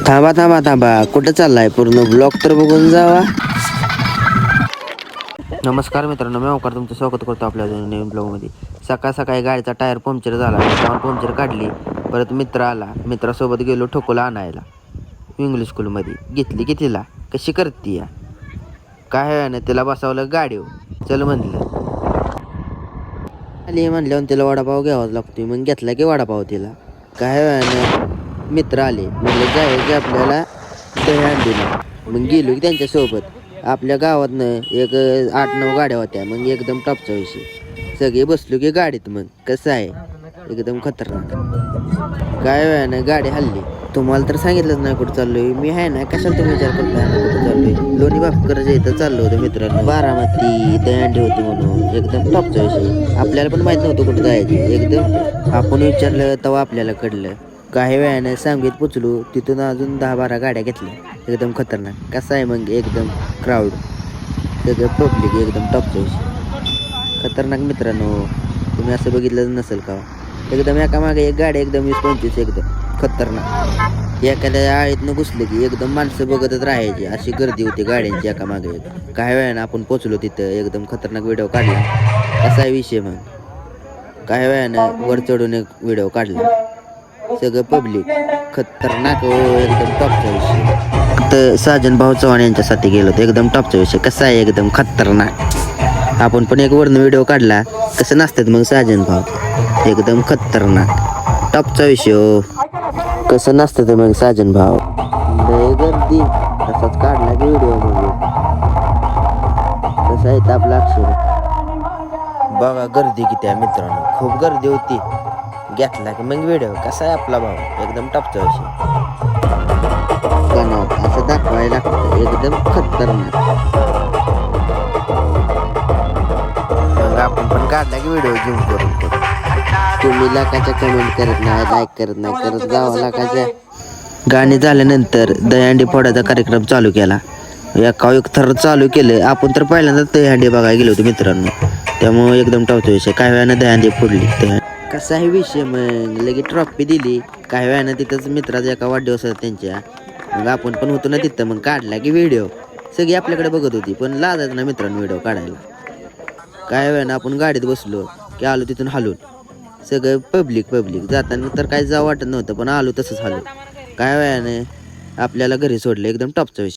थांबा थांबा थांबा, कुठं चाललाय? पूर्ण ब्लॉग तर बघून जावा. नमस्कार मित्रांनो, मी ओंकार तुमचं स्वागत करतो आपल्या नवीन ब्लॉगमध्ये. सकाळ सकाळी गाडीचा टायर पंक्चर झाला, जाऊन पंक्चर काढली. परत मित्र आला, मित्रासोबत गेलो ठोकोला आणायला. इंग्लिश स्कूलमध्ये घेतली की तिला कशी करते या काय आहे ना, तिला बसवलं गाडीवर. चल म्हणलं, आली म्हणल्यावर तिला वडापाव घ्यावाच लागतो. मग घेतला की वडापाव तिला. काय आहे ना, मित्र आले म्हणलं जायचं आपल्याला दहीहंडीला. मग गेलो की त्यांच्यासोबत. आपल्या गावातनं एक 8-9 गाड्या होत्या. मग एकदम टॉपचा विषय, सगळे बसलो की गाडीत. मग कसं आहे, एकदम खतरनाक. काय वेळा ना गाडी हल्ली. तुम्हाला तर सांगितलंच नाही कुठं चाललोय मी. आहे ना, कशाला तुम्ही विचार करताय ना कुठं चाललोय? लोणी भापकरच्या इथं चाललो होतं मित्रांनो. बारामती दहीहंडी होती म्हणून एकदम टॉपचा विषय. आपल्याला पण माहित नव्हतं कुठं जायचं. एकदम आपण विचारलं तेव्हा आपल्याला कळलं. काही वेळानं सांगलीत पोचलो. तिथून अजून 10-12 गाड्या घेतल्या. एकदम खतरनाक. कसं आहे मग, एकदम क्राऊड, सगळं पब्लिक, एकदम टॉपचा विषय. खतरनाक मित्रांनो, तुम्ही असं बघितलं नसेल का? एकदम एकामागे एक गाडी, एकदम 20-25, एकदम खतरनाक. एखाद्या आळीतनं घुसलं की एकदम माणसं बघतच राहायची, अशी गर्दी होती गाड्यांची एकामागे एक. काही वेळानं आपण पोचलो तिथं, एकदम खतरनाक व्हिडिओ काढला. कसा आहे विषय मग, काही वेळानं वर चढून एक व्हिडिओ काढला. सगळं पब्लिक खतरनाक हो, एकदम टॉपचा विषय. तर साजन भाऊ चव्हाण यांच्यासाठी गेलो होतो. एकदम टॉपचा विषय. कसा आहे, एकदम खतरनाक. आपण पण एक वरनं व्हिडिओ काढला. कसं नसतात मग साजन भाऊ, एकदम खतरनाक टॉपचा विषय हो. कसं नसतं ते मग साजन भाऊ. लय गर्दी, तसाच काढला की व्हिडिओ मध्ये. कसं आहे आपला अक्षर बघा, गर्दी किती आहे मित्रांनो, खूप गर्दी होती. घेतला की मग व्हिडिओ. कसा आहे आपला भाऊ, एकदम टॉपचा विषय. असं दाखवायला लागतं, एकदम खतरनाक. मग आपण पण काढला की व्हिडिओ झूम करून. तुम्ही लाखाच्या कमेंट करत नाही, लाईक करत नाही, करत जावा लाखाच्या. गाणी झाल्यानंतर दहीहंडी फोडायचा कार्यक्रम चालू केला. एका एक थर चालू केलं. आपण तर पहिल्यांदा दहीहंडी बघायला गेलो होतो मित्रांनो. त्यामुळे एकदम टॉपचा विषय. काही वेळानं दहीहंडी फोडली. कसा आहे विषय मग, लगेच ट्रॉफी दिली. काही वेळानं तिथंच मित्राचा एका वाढदिवस होता त्यांच्या. मग आपण पण होतो ना तिथं. मग काढला की व्हिडिओ. सगळी आपल्याकडे बघत होती, पण लाजायचं ना मित्रांनो व्हिडिओ काढायला. काय वेळानं आपण गाडीत बसलो की आलो तिथून हालून. सगळं पब्लिक जाताना तर काय जावं वाटत नव्हतं, पण आलो तसंच हालून. काय वेळानं आपल्याला घरी सोडलं. एकदम टॉपचा विषय.